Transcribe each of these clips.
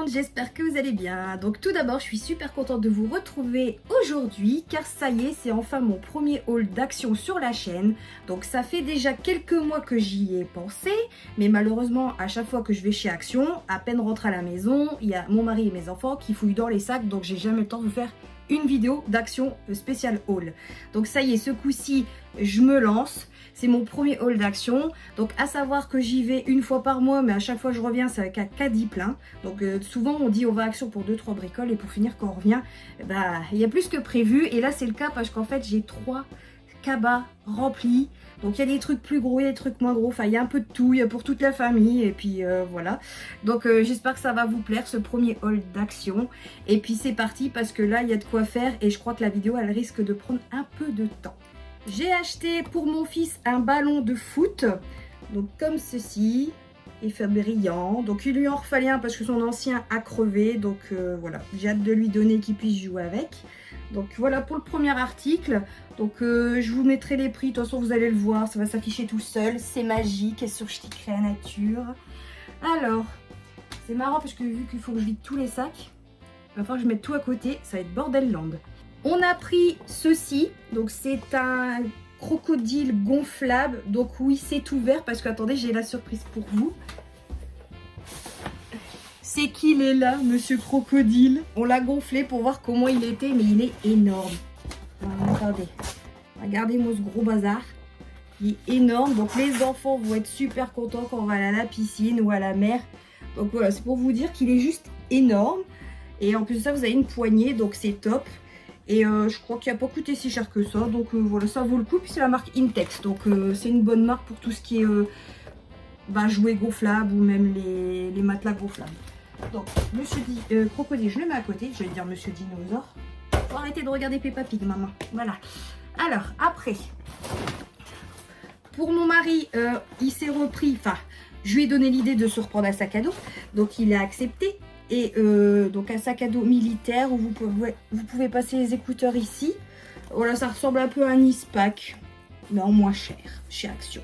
monde, j'espère que vous allez bien. Donc tout d'abord, je suis super contente de vous retrouver aujourd'hui car ça y est, c'est enfin mon premier haul d'Action sur la chaîne. Donc ça fait déjà quelques mois que j'y ai pensé, mais malheureusement à chaque fois que je vais chez Action, à peine rentrée à la maison, il y a mon mari et mes enfants qui fouillent dans les sacs, donc j'ai jamais le temps de vous faire une vidéo d'Action spéciale haul. Donc ça y est, ce coup-ci, je me lance. C'est mon premier haul d'Action. Donc à savoir que j'y vais une fois par mois, mais à chaque fois que je reviens, c'est avec un caddie plein. Donc souvent on dit on va à Action pour 2-3 bricoles et pour finir quand on revient, bah il y a plus que prévu. Et là c'est le cas parce qu'en fait j'ai 3 cabas remplis. Donc il y a des trucs plus gros, il y a des trucs moins gros. Enfin il y a un peu de tout, il y a pour toute la famille. Et puis voilà. Donc j'espère que ça va vous plaire ce premier haul d'Action. Et puis c'est parti parce que là il y a de quoi faire. Et je crois que la vidéo elle risque de prendre un peu de temps. J'ai acheté pour mon fils un ballon de foot, donc comme ceci, effet brillant. Donc il lui en refallait un parce que son ancien a crevé, donc voilà, j'ai hâte de lui donner qu'il puisse jouer avec. Donc voilà pour le premier article. Donc je vous mettrai les prix, de toute façon vous allez le voir, ça va s'afficher tout seul, c'est magique, et sur Ch'ti Créature. Alors, c'est marrant parce que vu qu'il faut que je vide tous les sacs, il va falloir que je mette tout à côté, ça va être bordel land. On a pris ceci, donc c'est un crocodile gonflable, donc oui c'est ouvert parce que attendez j'ai la surprise pour vous. C'est qu'il est là, monsieur crocodile. On l'a gonflé pour voir comment il était, mais il est énorme. Alors, attendez, regardez-moi ce gros bazar, il est énorme, donc les enfants vont être super contents quand on va aller à la piscine ou à la mer. Donc voilà, c'est pour vous dire qu'il est juste énorme, et en plus de ça vous avez une poignée, donc c'est top. Et je crois qu'il n'a pas coûté si cher que ça. Donc voilà, ça vaut le coup. Puis c'est la marque Intex. Donc c'est une bonne marque pour tout ce qui est jouets gonflables ou même les matelas gonflables. Donc monsieur crocodile, je le mets à côté. Je vais dire monsieur dinosaure. Faut arrêter de regarder Peppa Pig, maman. Voilà. Alors après, pour mon mari, il s'est repris. Enfin, je lui ai donné l'idée de se reprendre un sac à dos. Donc il a accepté. Et donc un sac à dos militaire où vous pouvez passer les écouteurs ici. Voilà, ça ressemble un peu à un Ispac, mais en moins cher, chez Action.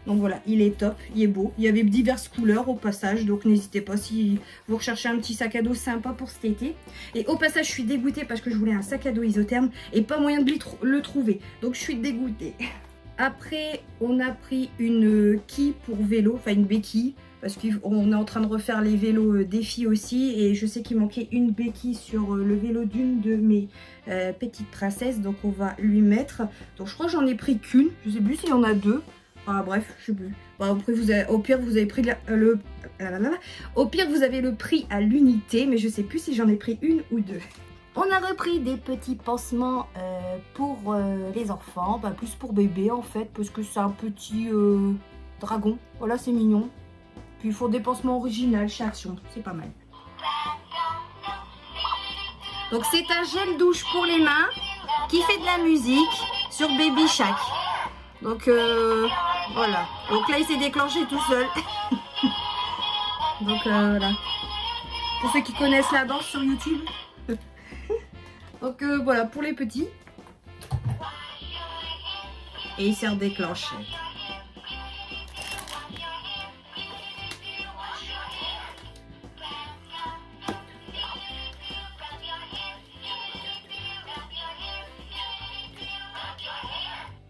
Donc voilà, il est top, il est beau. Il y avait diverses couleurs au passage, donc n'hésitez pas si vous recherchez un petit sac à dos sympa pour cet été. Et au passage, je suis dégoûtée parce que je voulais un sac à dos isotherme et pas moyen de le trouver. Donc je suis dégoûtée. Après, on a pris une quille pour vélo, enfin une béquille. Parce qu'on est en train de refaire les vélos défis aussi. Et je sais qu'il manquait une béquille sur le vélo d'une de mes petites princesses. Donc on va lui mettre. Donc je crois que j'en ai pris qu'une. Je sais plus s'il y en a deux. Ah bref, je sais plus. Bon, après, au pire vous avez pris au pire vous avez le prix à l'unité. Mais je sais plus si j'en ai pris une ou deux. On a repris des petits pansements pour les enfants. Plus pour bébé en fait. Parce que c'est un petit dragon. Voilà, c'est mignon. Puis il faut des pansements originaux chez Action, c'est pas mal. Donc c'est un gel douche pour les mains qui fait de la musique sur Baby Shark. Donc voilà. Donc là il s'est déclenché tout seul. Donc voilà. Pour ceux qui connaissent la danse sur YouTube. Donc voilà pour les petits. Et il s'est redéclenché.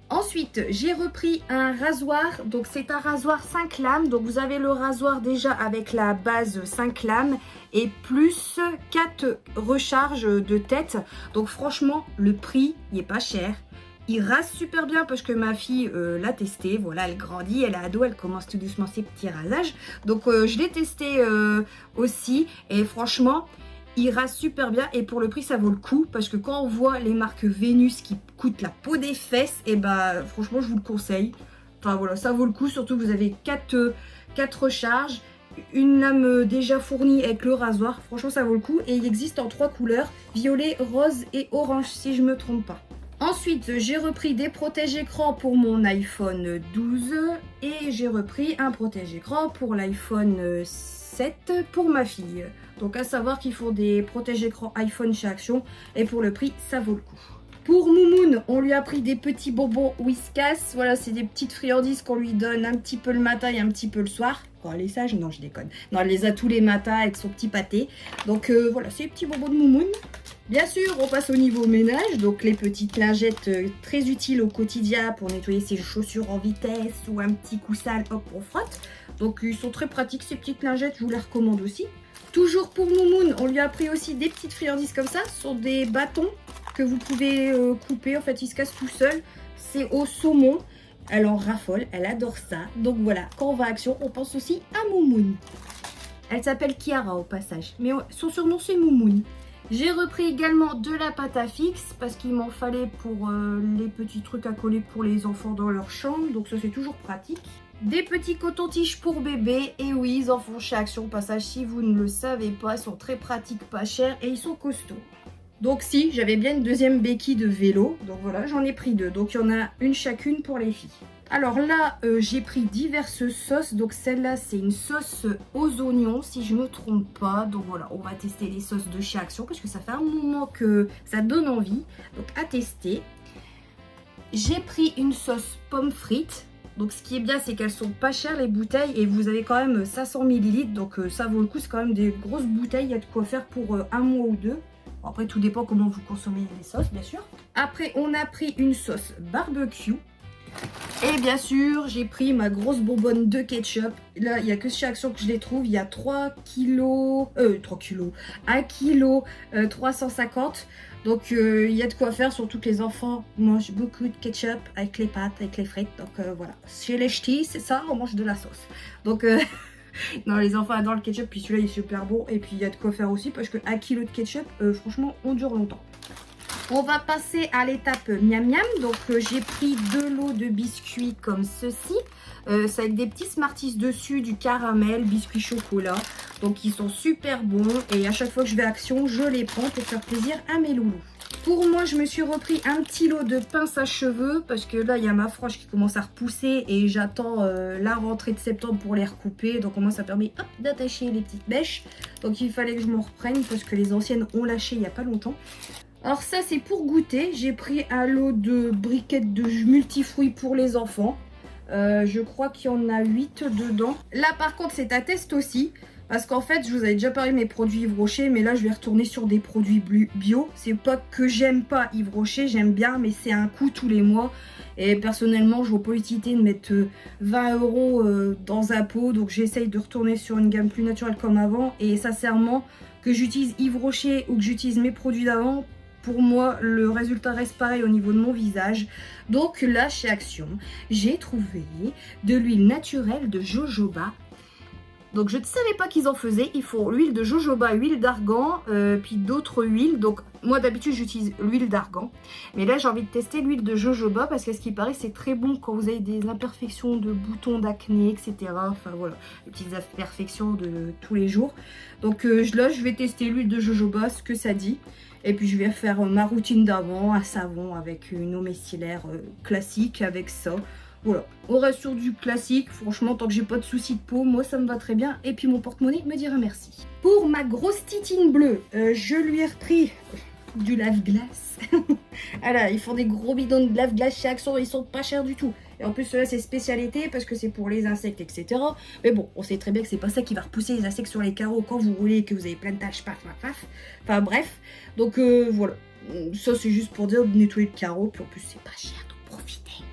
Ensuite, j'ai repris un rasoir, donc c'est un rasoir 5 lames, donc vous avez le rasoir déjà avec la base 5 lames et plus 4 recharges de tête. Donc franchement, le prix, il est pas cher. Il rase super bien parce que ma fille l'a testé, voilà, elle grandit, elle est ado, elle commence tout doucement ses petits rasages. Donc je l'ai testé aussi et franchement, il rase super bien et pour le prix ça vaut le coup parce que quand on voit les marques Vénus qui coûtent la peau des fesses, et franchement je vous le conseille. Enfin voilà, ça vaut le coup, surtout que vous avez 4 recharges, une lame déjà fournie avec le rasoir, franchement ça vaut le coup. Et il existe en 3 couleurs, violet, rose et orange si je me trompe pas. Ensuite, j'ai repris des protège-écran pour mon iPhone 12 et j'ai repris un protège-écran pour l'iPhone 7 pour ma fille. Donc à savoir qu'il faut des protège-écran iPhone chez Action et pour le prix, ça vaut le coup. Pour Moumoun, on lui a pris des petits bonbons Whiskas. Voilà, c'est des petites friandises qu'on lui donne un petit peu le matin et un petit peu le soir. quand elle est sage. Non, je déconne. Non, elle les a tous les matins avec son petit pâté. Donc voilà, c'est les petits bonbons de Moumoun. Bien sûr, on passe au niveau ménage. Donc les petites lingettes très utiles au quotidien pour nettoyer ses chaussures en vitesse ou un petit coussin, hop, on frotte. Donc ils sont très pratiques ces petites lingettes, je vous les recommande aussi. Toujours pour Moumoun, on lui a pris aussi des petites friandises comme ça. Ce sont des bâtons que vous pouvez couper. En fait, ils se cassent tout seuls. C'est au saumon. Elle en raffole, elle adore ça. Donc voilà, quand on va à Action, on pense aussi à Moumoun. Elle s'appelle Kiara au passage, mais son surnom c'est Moumoun. J'ai repris également de la pâte à fixe parce qu'il m'en fallait pour les petits trucs à coller pour les enfants dans leur chambre. Donc ça c'est toujours pratique. Des petits cotons-tiges pour bébé. Et oui, ils en font chez Action au passage. Si vous ne le savez pas, ils sont très pratiques, pas chers et ils sont costauds. Donc si, j'avais bien une deuxième béquille de vélo. Donc voilà, j'en ai pris deux. Donc il y en a une chacune pour les filles. Alors là, j'ai pris diverses sauces. Donc celle-là, c'est une sauce aux oignons, si je ne me trompe pas. Donc voilà, on va tester les sauces de chez Action parce que ça fait un moment que ça donne envie. Donc à tester. J'ai pris une sauce pomme frites. Donc ce qui est bien, c'est qu'elles sont pas chères les bouteilles et vous avez quand même 500 ml. Donc ça vaut le coup, c'est quand même des grosses bouteilles. Il y a de quoi faire pour un mois ou deux. Après, tout dépend comment vous consommez les sauces, bien sûr. Après, on a pris une sauce barbecue. Et bien sûr, j'ai pris ma grosse bonbonne de ketchup. Là, il n'y a que chez Action que je les trouve. Il y a 3 kilos... 3 kilos. 1 kilo 350. Donc, il y a de quoi faire, surtout que les enfants mangent beaucoup de ketchup avec les pâtes, avec les frites. Donc, voilà. Chez les ch'tis, c'est ça, on mange de la sauce. Donc... non, les enfants adorent le ketchup, puis celui-là il est super bon. Et puis il y a de quoi faire aussi parce que 1 kilo de ketchup, franchement, on dure longtemps. On va passer à l'étape miam miam. Donc j'ai pris 2 lots de biscuits comme ceci. C'est avec des petits Smarties dessus, du caramel, biscuits chocolat. Donc ils sont super bons. Et à chaque fois que je vais à Action, je les prends pour faire plaisir à mes loulous. Pour moi, je me suis repris un petit lot de pinces à cheveux parce que là, il y a ma frange qui commence à repousser et j'attends la rentrée de septembre pour les recouper. Donc, au moins, ça permet d'attacher les petites mèches. Donc, il fallait que je m'en reprenne parce que les anciennes ont lâché il n'y a pas longtemps. Alors, ça, c'est pour goûter. J'ai pris un lot de briquettes de multifruits pour les enfants. Je crois qu'il y en a 8 dedans. Là, par contre, c'est à test aussi. Parce qu'en fait, je vous avais déjà parlé de mes produits Yves Rocher, mais là, je vais retourner sur des produits bio. C'est pas que j'aime pas Yves Rocher, j'aime bien, mais c'est un coût tous les mois. Et personnellement, je ne vois pas l'utilité de mettre 20 € dans un pot. Donc, j'essaye de retourner sur une gamme plus naturelle comme avant. Et sincèrement, que j'utilise Yves Rocher ou que j'utilise mes produits d'avant, pour moi, le résultat reste pareil au niveau de mon visage. Donc là, chez Action, j'ai trouvé de l'huile naturelle de jojoba. Donc je ne savais pas qu'ils en faisaient. Il faut l'huile de jojoba, huile d'argan, puis d'autres huiles. Donc moi d'habitude j'utilise l'huile d'argan. Mais là j'ai envie de tester l'huile de jojoba parce qu'à ce qui paraît c'est très bon quand vous avez des imperfections de boutons d'acné, etc. Enfin voilà, les petites imperfections de tous les jours. Donc là je vais tester l'huile de jojoba, ce que ça dit. Et puis je vais faire ma routine d'avant, un savon avec une eau micellaire classique avec ça. Voilà, on reste sur du classique, franchement tant que j'ai pas de soucis de peau, moi ça me va très bien. Et puis mon porte-monnaie me dira merci. Pour ma grosse titine bleue, je lui ai repris du lave-glace. Voilà, ils font des gros bidons de lave-glace chez Action, ils sont pas chers du tout. Et en plus cela c'est spécialité parce que c'est pour les insectes, etc. Mais bon, on sait très bien que c'est pas ça qui va repousser les insectes sur les carreaux quand vous roulez et que vous avez plein de taches, paf, paf, paf. Enfin bref, donc voilà. Ça c'est juste pour dire de nettoyer le carreau, puis en plus c'est pas cher, donc profitez.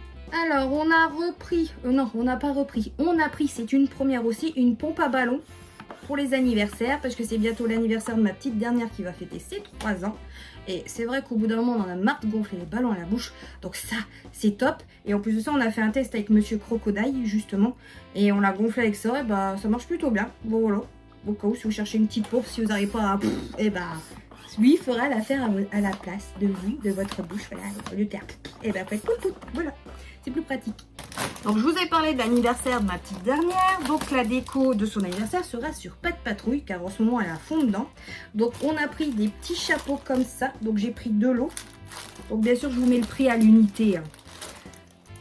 Alors, on a repris, non, on n'a pas repris, on a pris, c'est une première aussi, une pompe à ballon pour les anniversaires, parce que c'est bientôt l'anniversaire de ma petite dernière qui va fêter ses 3 ans. Et c'est vrai qu'au bout d'un moment, on en a marre de gonfler les ballons à la bouche, donc ça, c'est top. Et en plus de ça, on a fait un test avec Monsieur Crocodile, justement, et on l'a gonflé avec ça, et bah, ça marche plutôt bien. Bon, voilà, au cas où, si vous cherchez une petite pompe, si vous n'arrivez pas à... et bah... lui fera l'affaire à la place de vous, de votre bouche, voilà, au lieu de faire... et bah, faites pout pout, voilà. C'est plus pratique. Donc je vous ai parlé de l'anniversaire de ma petite dernière. Donc la déco de son anniversaire sera sur Pas de Patrouille car en ce moment elle est à fond dedans. Donc on a pris des petits chapeaux comme ça. Donc j'ai pris 2 lots. Donc bien sûr je vous mets le prix à l'unité.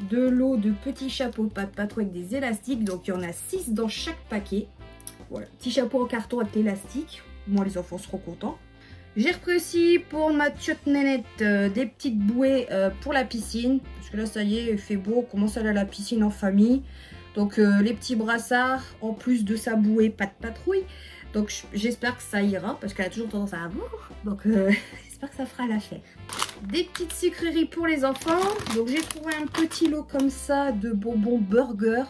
2 lots de petits chapeaux Pas de Patrouille avec des élastiques. Donc il y en a 6 dans chaque paquet. Voilà, petit chapeau en carton avec l'élastique. Moi les enfants seront contents. J'ai repris aussi pour ma tiote nénette des petites bouées pour la piscine. Parce que là, ça y est, il fait beau, on commence à aller à la piscine en famille. Donc les petits brassards, en plus de sa bouée pas de patrouille. Donc j'espère que ça ira parce qu'elle a toujours tendance à avoir. Donc j'espère que ça fera l'affaire. Des petites sucreries pour les enfants. Donc j'ai trouvé un petit lot comme ça de bonbons burger.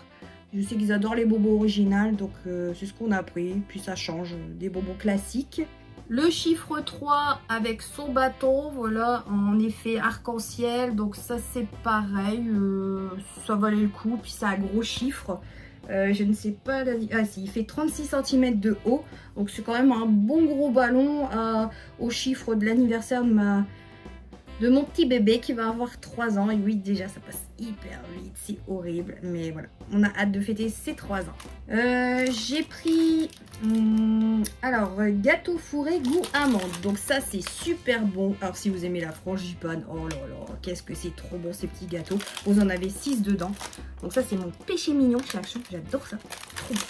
Je sais qu'ils adorent les bonbons originales, donc c'est ce qu'on a pris. Puis ça change des bonbons classiques. Le chiffre 3 avec son bâton, voilà, en effet arc-en-ciel. Donc ça c'est pareil, ça valait le coup. Puis c'est un gros chiffre. Je ne sais pas, ah si, il fait 36 cm de haut. Donc c'est quand même un bon gros ballon au chiffre de l'anniversaire de mon petit bébé qui va avoir 3 ans. Et oui, déjà, ça passe hyper vite, c'est horrible. Mais voilà, on a hâte de fêter ses 3 ans. J'ai pris, alors, gâteau fourré goût amande. Donc ça, c'est super bon. Alors, si vous aimez la frangipane, oh là là, qu'est-ce que c'est trop bon, ces petits gâteaux. Vous en avez 6 dedans. Donc ça, c'est mon péché mignon chez Action. J'adore ça. Trop bon.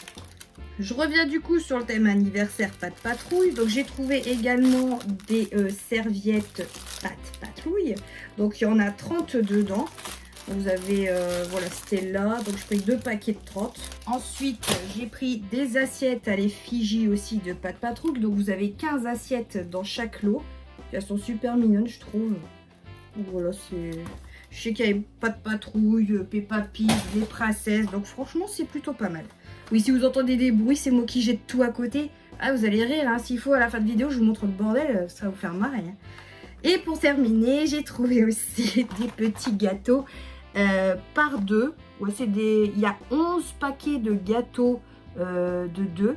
Je reviens du coup sur le thème anniversaire pas de patrouille. Donc j'ai trouvé également des serviettes pas de patrouille. Donc il y en a 30 dedans. Vous avez, voilà, c'était là. Donc j'ai pris 2 paquets de 30. Ensuite j'ai pris des assiettes à l'effigie aussi de pas de patrouille. Donc vous avez 15 assiettes dans chaque lot. Elles sont super mignonnes je trouve. Donc voilà, c'est... Je sais qu'il n'y avait pas de patrouille, Peppa Pig, des princesses. Donc franchement c'est plutôt pas mal. Oui, si vous entendez des bruits, c'est moi qui jette tout à côté. Ah, vous allez rire, hein. S'il faut, à la fin de vidéo, je vous montre le bordel, ça va vous faire marrer. Hein. Et pour terminer, j'ai trouvé aussi des petits gâteaux par 2. Ouais, il y a 11 paquets de gâteaux de 2.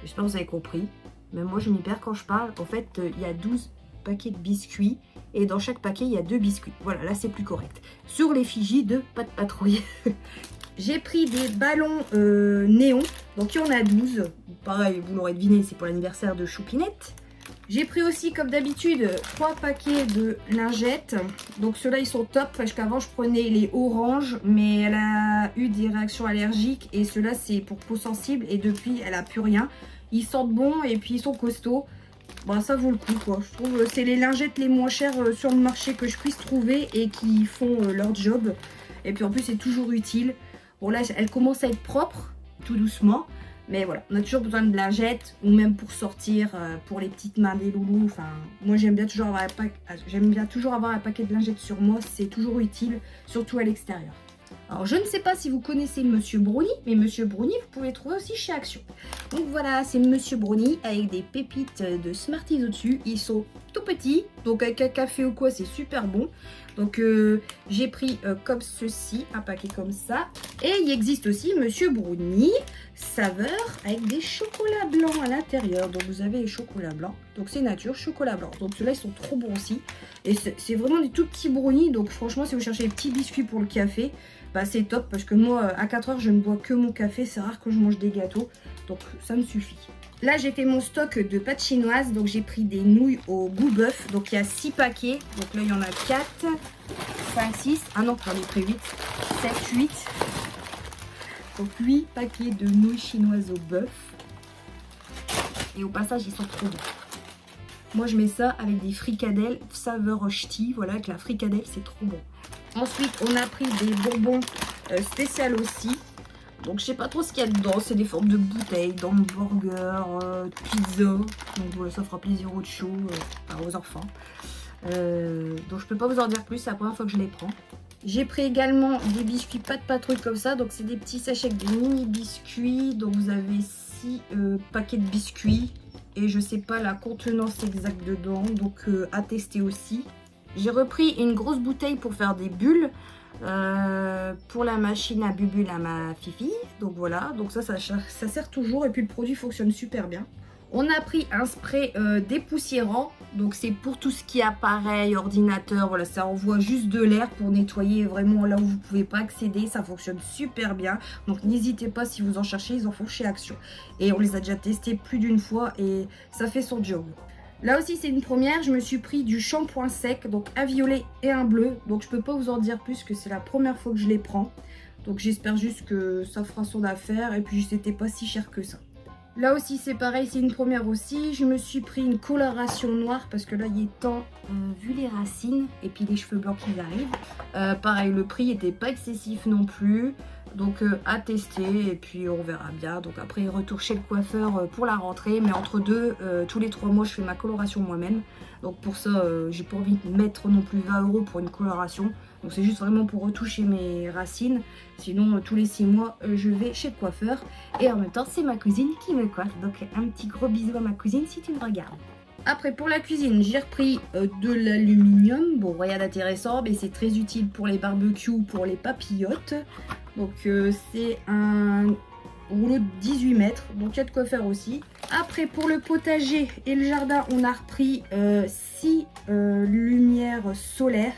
J'espère que vous avez compris. Mais moi, je m'y perds quand je parle. En fait, il y a 12 paquets de biscuits. Et dans chaque paquet, il y a 2 biscuits. Voilà, là, c'est plus correct. Sur l'effigie de pas de patrouille. J'ai pris des ballons néons, donc il y en a 12. Pareil, vous l'aurez deviné, c'est pour l'anniversaire de Choupinette. J'ai pris aussi, comme d'habitude, 3 paquets de lingettes. Donc ceux-là, ils sont top, parce qu'avant, je prenais les oranges, mais elle a eu des réactions allergiques. Et ceux-là, c'est pour peau sensible, et depuis, elle a plus rien. Ils sentent bon, et puis ils sont costauds. Bon, ça vaut le coup, quoi. Je trouve que c'est les lingettes les moins chères sur le marché que je puisse trouver, et qui font leur job. Et puis en plus, c'est toujours utile. Bon là, elle commence à être propre, tout doucement. Mais voilà, on a toujours besoin de lingettes. Ou même pour sortir, pour les petites mains des loulous. Enfin, moi j'aime bien toujours avoir un paquet de lingettes sur moi. C'est toujours utile, surtout à l'extérieur. Alors je ne sais pas si vous connaissez Monsieur Brownie. Mais Monsieur Brownie, vous pouvez le trouver aussi chez Action. Donc voilà, c'est Monsieur Brownie avec des pépites de Smarties au-dessus. Ils sont tout petits. Donc avec un café ou quoi, c'est super bon. Donc j'ai pris comme ceci, un paquet comme ça. Et il existe aussi Monsieur Brownie, saveur avec des chocolats blancs à l'intérieur. Donc vous avez les chocolats blancs. Donc c'est nature, chocolat blanc. Donc ceux-là, ils sont trop bons aussi. Et c'est vraiment des tout petits brownies. Donc franchement, si vous cherchez des petits biscuits pour le café, bah c'est top. Parce que moi, à 4 heures, je ne bois que mon café. C'est rare que je mange des gâteaux. Donc ça me suffit. Là, j'ai fait mon stock de pâtes chinoises. Donc, j'ai pris des nouilles au goût bœuf. Donc, il y a 6 paquets. Donc, là, il y en a 4, 5, 6. Ah non, j'en ai pris 8, 7, 8. Donc, 8 paquets de nouilles chinoises au bœuf. Et au passage, ils sont trop bons. Moi, je mets ça avec des fricadelles saveur ch'ti. Voilà, avec la fricadelle, c'est trop bon. Ensuite, on a pris des bonbons spéciaux aussi. Donc je sais pas trop ce qu'il y a dedans, c'est des formes de bouteilles, d'hamburger, pizza. Donc voilà, ça fera plaisir aux chauds, aux enfants. Donc je peux pas vous en dire plus, c'est la première fois que je les prends. J'ai pris également des biscuits pas de patrouille comme ça. Donc c'est des petits sachets avec des mini biscuits. Donc vous avez 6 paquets de biscuits. Et je sais pas la contenance exacte dedans, donc à tester aussi. J'ai repris une grosse bouteille pour faire des bulles. Pour la machine à bulles à ma fifi. Donc voilà, donc ça sert toujours et puis le produit fonctionne super bien. On a pris un spray dépoussiérant, donc c'est pour tout ce qui est appareil, ordinateur, voilà, ça envoie juste de l'air pour nettoyer vraiment là où vous ne pouvez pas accéder, ça fonctionne super bien. Donc n'hésitez pas si vous en cherchez, ils en font chez Action. Et on les a déjà testés plus d'une fois et ça fait son job. Là aussi c'est une première, je me suis pris du shampoing sec, donc un violet et un bleu. Donc je peux pas vous en dire plus que c'est la première fois que je les prends. Donc j'espère juste que ça fera son affaire et puis c'était pas si cher que ça. Là aussi c'est pareil, c'est une première aussi. Je me suis pris une coloration noire parce que là il est temps, vu les racines et puis les cheveux blancs qui arrivent. Pareil, le prix était pas excessif non plus. Donc à tester et puis on verra bien. Donc après retour chez le coiffeur pour la rentrée. Mais entre deux, tous les 3 mois je fais ma coloration moi-même. Donc pour ça j'ai pas envie de mettre non plus 20 € pour une coloration. Donc c'est juste vraiment pour retoucher mes racines. Sinon tous les 6 mois je vais chez le coiffeur. Et en même temps c'est ma cousine qui me coiffe. Donc un petit gros bisou à ma cousine si tu me regardes. Après pour la cuisine j'ai repris de l'aluminium. Bon rien d'intéressant mais c'est très utile pour les barbecues, pour les papillotes. Donc c'est un rouleau de 18 mètres, donc il y a de quoi faire aussi. Après pour le potager et le jardin on a repris 6 lumières solaires.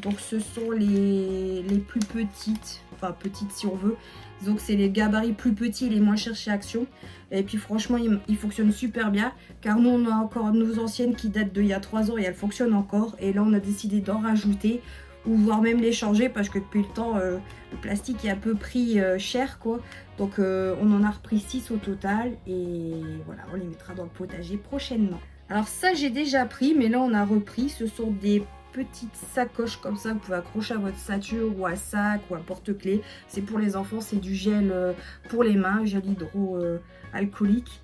Donc ce sont les plus petites, enfin petites si on veut. Donc c'est les gabarits plus petits, les moins chers chez Action. Et puis franchement ils fonctionnent super bien. Car nous on a encore nos anciennes qui datent d'il y a 3 ans et elles fonctionnent encore. Et là on a décidé d'en rajouter. Ou voire même les changer parce que depuis le temps le plastique est un peu pris cher quoi. Donc on en a repris 6 au total. Et voilà on les mettra dans le potager prochainement. Alors ça j'ai déjà pris mais là on a repris. Ce sont des petites sacoches comme ça, vous pouvez accrocher à votre ceinture ou à sac ou à porte-clés. C'est pour les enfants, c'est du gel pour les mains, gel hydroalcoolique.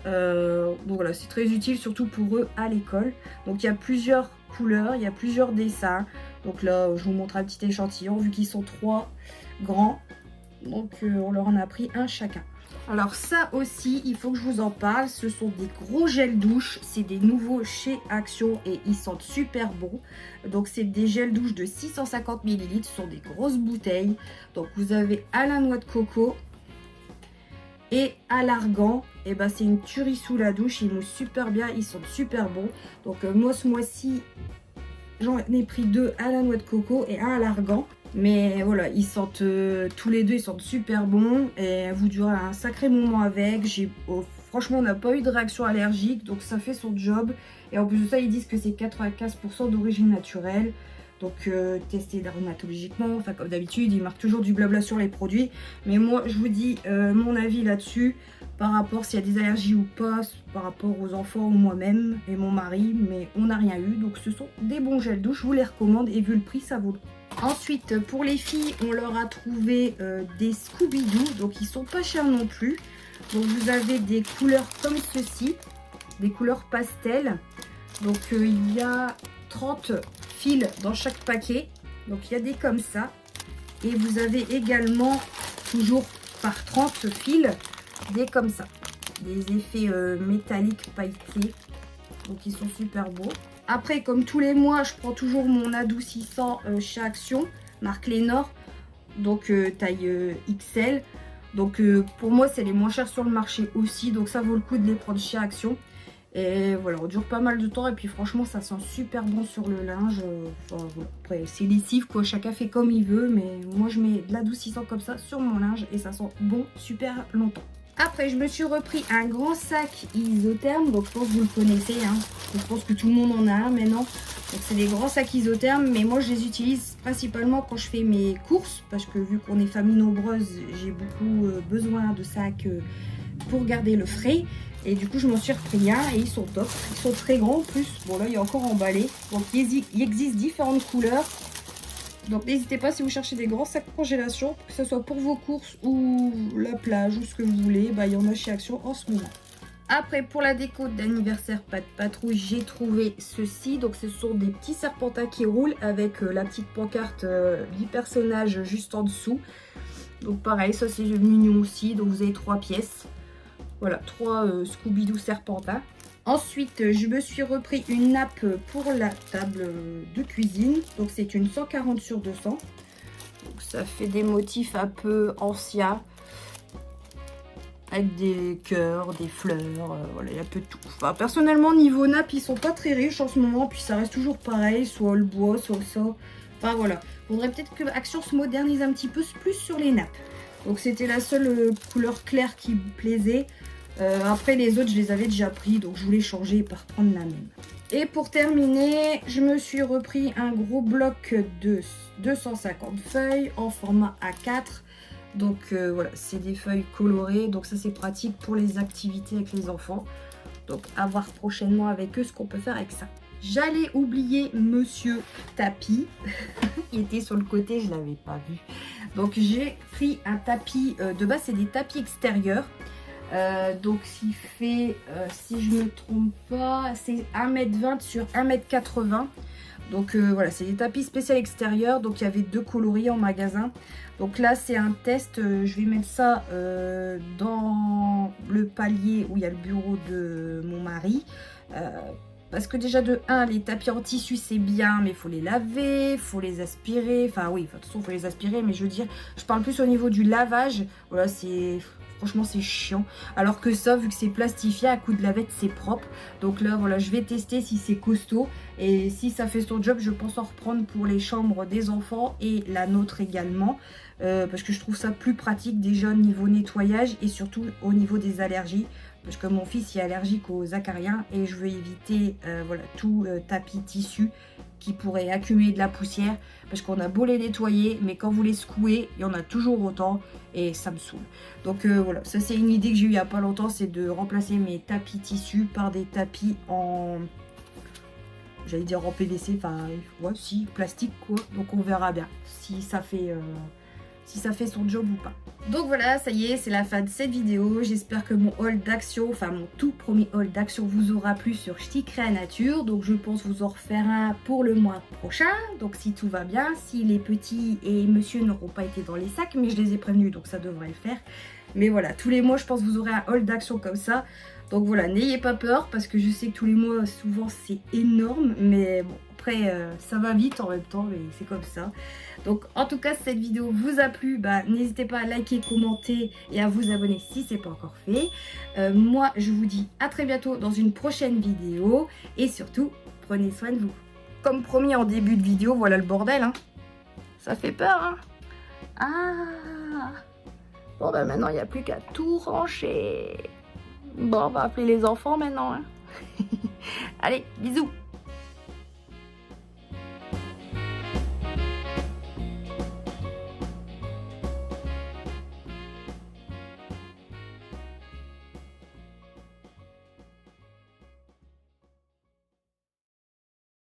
Donc voilà, c'est très utile surtout pour eux à l'école. Donc il y a plusieurs couleurs, il y a plusieurs dessins. Donc là je vous montre un petit échantillon vu qu'ils sont 3 grands. Donc on leur en a pris un chacun. Alors ça aussi, il faut que je vous en parle. Ce sont des gros gels douche. C'est des nouveaux chez Action et ils sentent super bon. Donc c'est des gels douche de 650 ml. Ce sont des grosses bouteilles. Donc vous avez à la noix de coco et à l'argan. Et ben c'est une tuerie sous la douche. Ils moussent super bien. Ils sentent super bon. Donc moi ce mois-ci, j'en ai pris 2 à la noix de coco et un à l'argan. Mais voilà, ils sentent tous les deux, ils sentent super bon et vous durez un sacré moment avec. Franchement, on n'a pas eu de réaction allergique, donc ça fait son job. Et en plus de ça, ils disent que c'est 95% d'origine naturelle. Donc testé dermatologiquement, enfin comme d'habitude, ils marquent toujours du blabla sur les produits. Mais moi, je vous dis mon avis là-dessus, par rapport s'il y a des allergies ou pas, par rapport aux enfants ou moi-même et mon mari. Mais on n'a rien eu, donc ce sont des bons gels douche, je vous les recommande et vu le prix, ça vaut le coup. Ensuite, pour les filles, on leur a trouvé des Scooby-Doo, donc ils sont pas chers non plus. Donc vous avez des couleurs comme ceci, des couleurs pastel. Donc il y a 30 fils dans chaque paquet, donc il y a des comme ça. Et vous avez également, toujours par 30 fils, des comme ça. Des effets métalliques pailletés, donc ils sont super beaux. Après, comme tous les mois, je prends toujours mon adoucissant chez Action, marque Lénore, donc taille XL. Donc pour moi, c'est les moins chers sur le marché aussi, donc ça vaut le coup de les prendre chez Action. Et voilà, on dure pas mal de temps et puis franchement, ça sent super bon sur le linge. Enfin, voilà. Après, c'est lessive quoi, chacun fait comme il veut, mais moi je mets de l'adoucissant comme ça sur mon linge et ça sent bon super longtemps. Après, je me suis repris un grand sac isotherme, donc je pense que vous le connaissez, hein. Je pense que tout le monde en a un maintenant. Donc c'est des grands sacs isothermes, mais moi je les utilise principalement quand je fais mes courses, parce que vu qu'on est famille nombreuse, j'ai beaucoup besoin de sacs pour garder le frais. Et du coup, je m'en suis repris un et ils sont top. Ils sont très grands en plus. Bon là, il est encore emballé. Donc il existe différentes couleurs. Donc n'hésitez pas si vous cherchez des grands sacs congélation, que ce soit pour vos courses ou la plage ou ce que vous voulez, bah, il y en a chez Action en ce moment. Après pour la déco d'anniversaire Pas de Patrouille, j'ai trouvé ceci. Donc ce sont des petits serpentins qui roulent avec la petite pancarte du personnage juste en dessous. Donc pareil, ça c'est mignon aussi. Donc vous avez 3 pièces. Voilà, 3 Scooby-Doo serpentins. Ensuite, je me suis repris une nappe pour la table de cuisine. Donc, c'est une 140 sur 200. Donc, ça fait des motifs un peu anciens. Avec des cœurs, des fleurs, voilà, il y a un peu de tout. Enfin, personnellement, niveau nappe, ils sont pas très riches en ce moment. Puis, ça reste toujours pareil, soit le bois, soit ça. Enfin, voilà. Faudrait peut-être que Action se modernise un petit peu plus sur les nappes. Donc, c'était la seule couleur claire qui me plaisait. Après les autres je les avais déjà pris, donc je voulais changer et pas reprendre la même. Et pour terminer, je me suis repris un gros bloc de 250 feuilles en format A4. Donc voilà, c'est des feuilles colorées, donc ça c'est pratique pour les activités avec les enfants. Donc à voir prochainement avec eux ce qu'on peut faire avec ça. j'allais oublier Monsieur Tapis. Il était sur le côté, je l'avais pas vu. Donc j'ai pris un tapis, de base c'est des tapis extérieurs. Donc il fait, si je me trompe pas, c'est 1,20 m sur 1,80 m. Donc voilà, c'est des tapis spéciaux extérieurs. Donc il y avait 2 coloris en magasin. Donc là c'est un test, je vais mettre ça dans le palier où il y a le bureau de mon mari. Parce que déjà de 1, les tapis en tissu c'est bien, mais il faut les laver, il faut les aspirer. Enfin oui, de toute façon il faut les aspirer, mais je veux dire, je parle plus au niveau du lavage. Voilà, c'est... Franchement, c'est chiant. Alors que ça, vu que c'est plastifié, à coup de lavette, c'est propre. Donc là, voilà, je vais tester si c'est costaud. Et si ça fait son job, je pense en reprendre pour les chambres des enfants et la nôtre également. Parce que je trouve ça plus pratique déjà au niveau nettoyage et surtout au niveau des allergies. Parce que mon fils est allergique aux acariens et je veux éviter voilà, tout tapis tissu qui pourrait accumuler de la poussière. Parce qu'on a beau les nettoyer, mais quand vous les secouez, il y en a toujours autant et ça me saoule. Donc voilà, ça c'est une idée que j'ai eue il n'y a pas longtemps, c'est de remplacer mes tapis tissu par des tapis en... J'allais dire en PVC, enfin ouais, si, plastique quoi. Donc on verra bien si ça fait... si ça fait son job ou pas. Donc voilà, ça y est, c'est la fin de cette vidéo. J'espère que mon haul d'action, enfin mon tout premier haul d'action vous aura plu sur Ch'ti Créanature. Donc je pense vous en refaire un pour le mois prochain. Donc si tout va bien, si les petits et monsieur n'auront pas été dans les sacs, mais je les ai prévenus, donc ça devrait le faire. Mais voilà, tous les mois, je pense que vous aurez un haul d'action comme ça. Donc voilà, n'ayez pas peur, parce que je sais que tous les mois, souvent, c'est énorme. Mais bon, après, ça va vite en même temps, mais c'est comme ça. Donc en tout cas, si cette vidéo vous a plu, bah, n'hésitez pas à liker, commenter et à vous abonner si ce n'est pas encore fait. Moi, je vous dis à très bientôt dans une prochaine vidéo. Et surtout, prenez soin de vous. Comme promis en début de vidéo, voilà le bordel. Hein. Ça fait peur, hein. Ah. Bon, bah maintenant, il n'y a plus qu'à tout ranger. Bon, on va appeler les enfants maintenant. Hein. Allez, bisous.